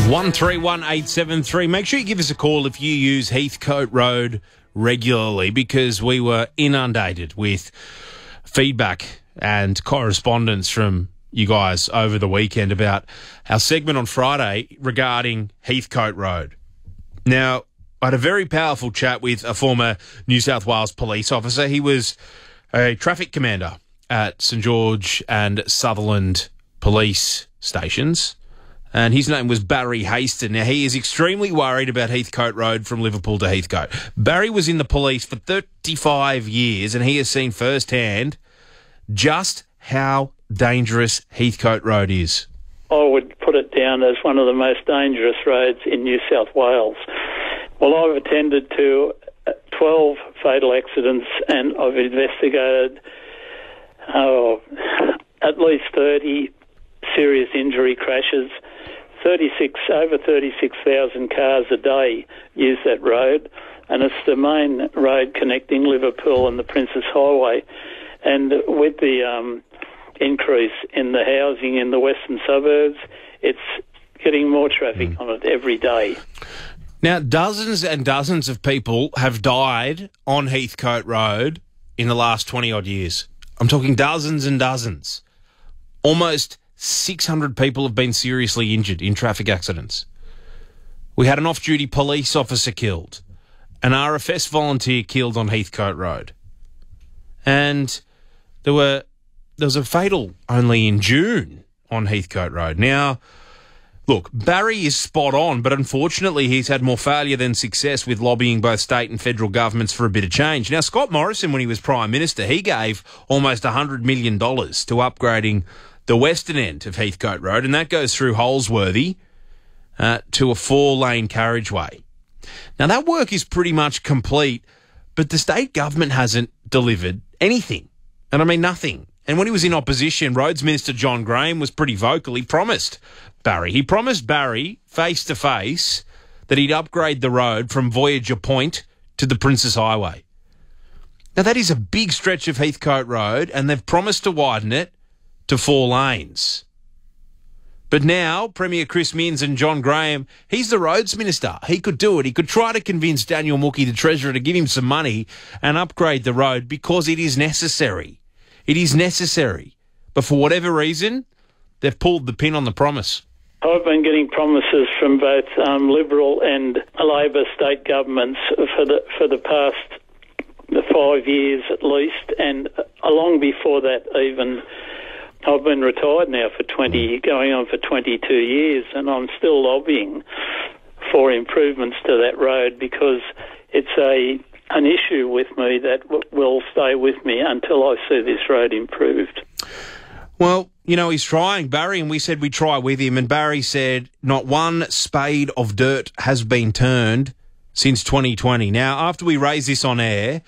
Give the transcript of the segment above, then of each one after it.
131873. Make sure you give us a call if you use Heathcote Road regularly, because we were inundated with feedback and correspondence from you guys over the weekend about our segment on Friday regarding Heathcote Road. Now, I had a very powerful chat with a former New South Wales police officer. He was a traffic commander at St George and Sutherland police stations, and his name was Barry Haston. Now, he is extremely worried about Heathcote Road from Liverpool to Heathcote. Barry was in the police for 35 years, and he has seen firsthand just how dangerous Heathcote Road is. I would put it down as one of the most dangerous roads in New South Wales. Well, I've attended to 12 fatal accidents, and I've investigated at least 30 serious injury crashes. Over 36,000 cars a day use that road, and it's the main road connecting Liverpool and the Princes Highway. And with the increase in the housing in the western suburbs, it's getting more traffic on it every day. Now, dozens and dozens of people have died on Heathcote Road in the last 20-odd years. I'm talking dozens and dozens. Almost 600 people have been seriously injured in traffic accidents. We had an off-duty police officer killed, an RFS volunteer killed on Heathcote Road. And there was a fatal only in June on Heathcote Road. Now, look, Barry is spot on, but unfortunately he's had more failure than success with lobbying both state and federal governments for a bit of change. Now, Scott Morrison, when he was Prime Minister, he gave almost $100 million to upgrading the western end of Heathcote Road, and that goes through Holsworthy to a 4-lane carriageway. Now, that work is pretty much complete, but the state government hasn't delivered anything, and I mean nothing. And when he was in opposition, Roads Minister John Graham was pretty vocal. He promised Barry face-to-face that he'd upgrade the road from Voyager Point to the Princes Highway. Now, that is a big stretch of Heathcote Road, and they've promised to widen it to 4 lanes. But now, Premier Chris Minns and John Graham, he's the Roads Minister. He could do it. He could try to convince Daniel Mookie, the Treasurer, to give him some money and upgrade the road because it is necessary. It is necessary. But for whatever reason, they've pulled the pin on the promise. I've been getting promises from both Liberal and Labor state governments for the past 5 years at least, and long before that even. I've been retired now for going on for 22 years, and I'm still lobbying for improvements to that road because it's an issue with me that will stay with me until I see this road improved. Well, you know, he's trying, Barry, and we said we'd try with him, and Barry said not one spade of dirt has been turned since 2020. Now, after we raised this on air,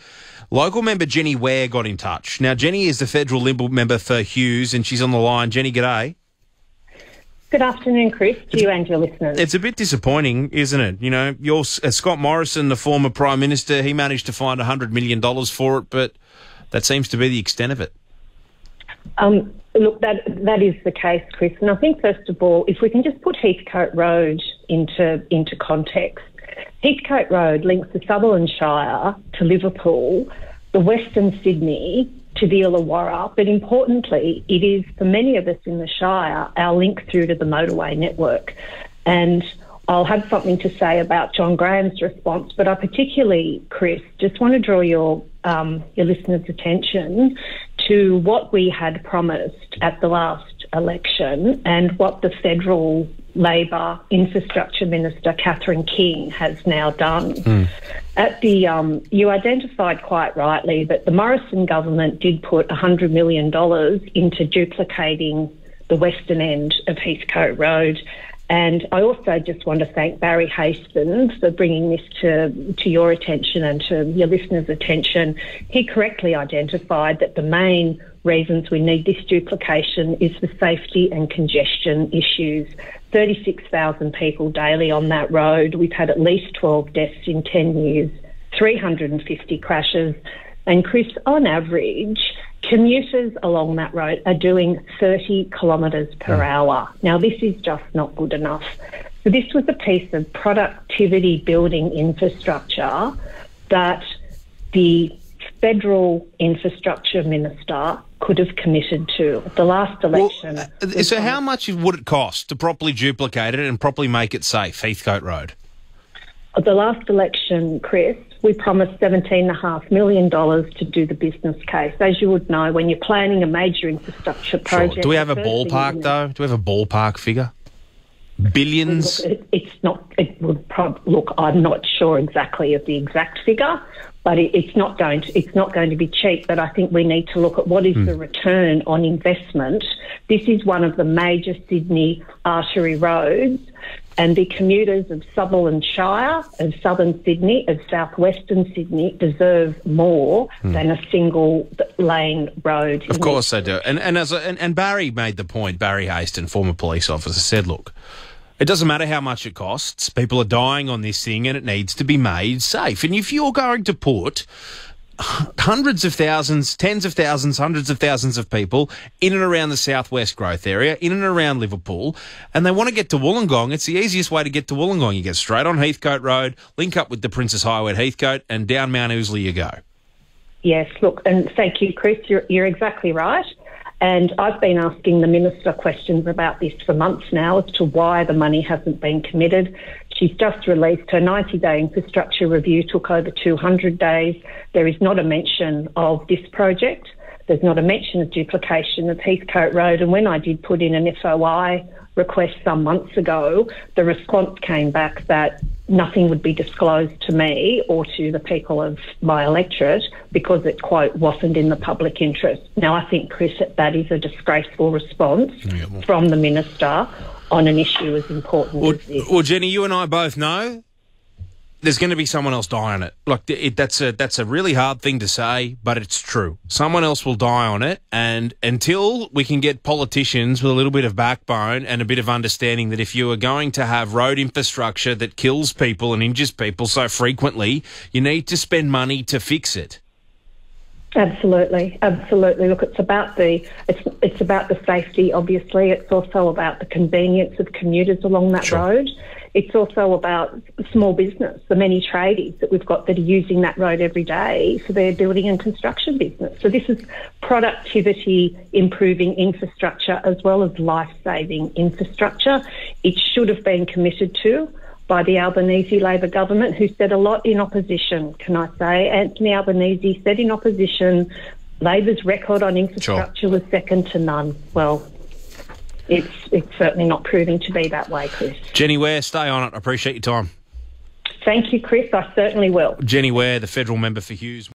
local member Jenny Ware got in touch. Now, Jenny is the federal Liberal member for Hughes, and she's on the line. Jenny, g'day. Good afternoon, Chris, to you and your listeners. It's a bit disappointing, isn't it? You know, Scott Morrison, the former Prime Minister, he managed to find $100 million for it, but that seems to be the extent of it. Look, that is the case, Chris. And I think, first of all, if we can just put Heathcote Road into context. Heathcote Road links the Sutherland Shire to Liverpool, the Western Sydney to the Illawarra, but importantly, it is, for many of us in the Shire, our link through to the motorway network. And I'll have something to say about John Graham's response, but I particularly, Chris, just want to draw your listeners' attention to what we had promised at the last election and what the federal Labor Infrastructure Minister Catherine King has now done. At the you identified quite rightly that the Morrison government did put $100 million into duplicating the western end of Heathcote Road. And I also just want to thank Barry Haston for bringing this to your attention and to your listeners' attention. He correctly identified that the main reasons we need this duplication is for safety and congestion issues. 36,000 people daily on that road. We've had at least 12 deaths in 10 years, 350 crashes. And Chris, on average, commuters along that road are doing 30 kilometres per hour. Now, this is just not good enough. So this was a piece of productivity building infrastructure that the federal infrastructure minister could have committed to. The last election... Well, so how much would it cost to properly duplicate it and properly make it safe, Heathcote Road? The last election, Chris, we promised $17.5 million to do the business case. As you would know, when you're planning a major infrastructure project... Sure. Do we have a ballpark, though? Do we have a ballpark figure? Billions? Look, it's not... Look, I'm not sure exactly of the exact figure, but it's not going to be cheap. But I think we need to look at what is the return on investment. This is one of the major Sydney artery roads, and the commuters of Sutherland Shire, of southern Sydney, of southwestern Sydney deserve more than a single lane road. Of course they do. And Barry made the point, Barry Haston, former police officer, said, look, it doesn't matter how much it costs. People are dying on this thing and it needs to be made safe. And if you're going to put hundreds of thousands, tens of thousands, hundreds of thousands of people in and around the southwest growth area, in and around Liverpool, and they want to get to Wollongong, it's the easiest way to get to Wollongong. You get straight on Heathcote Road, link up with the Princess Highway at Heathcote, and down Mount Ousley you go. Yes, look, and thank you, Chris. You're exactly right. And I've been asking the Minister questions about this for months now as to why the money hasn't been committed. She's just released her 90-day infrastructure review, took over 200 days. There is not a mention of this project. There's not a mention of duplication of Heathcote Road. And when I did put in an FOI request some months ago, the response came back that nothing would be disclosed to me or to the people of my electorate because it, quote, wasn't in the public interest. Now, I think, Chris, that is a disgraceful response from the Minister on an issue as important as this. Well, Jenny, you and I both know there's going to be someone else die on it. Like, that's a really hard thing to say, but it's true. Someone else will die on it, and until we can get politicians with a little bit of backbone and a bit of understanding that if you are going to have road infrastructure that kills people and injures people so frequently, you need to spend money to fix it. Absolutely, absolutely. Look, it's about the safety. Obviously, it's also about the convenience of commuters along that road. It's also about small business, the many tradies that we've got that are using that road every day for their building and construction business. So this is productivity improving infrastructure as well as life-saving infrastructure. It should have been committed to by the Albanese Labor Government, who said a lot in opposition, can I say. Anthony Albanese said in opposition, Labor's record on infrastructure was second to none. Well, it's certainly not proving to be that way, Chris. Jenny Ware, stay on it. I appreciate your time. Thank you, Chris. I certainly will. Jenny Ware, the federal member for Hughes.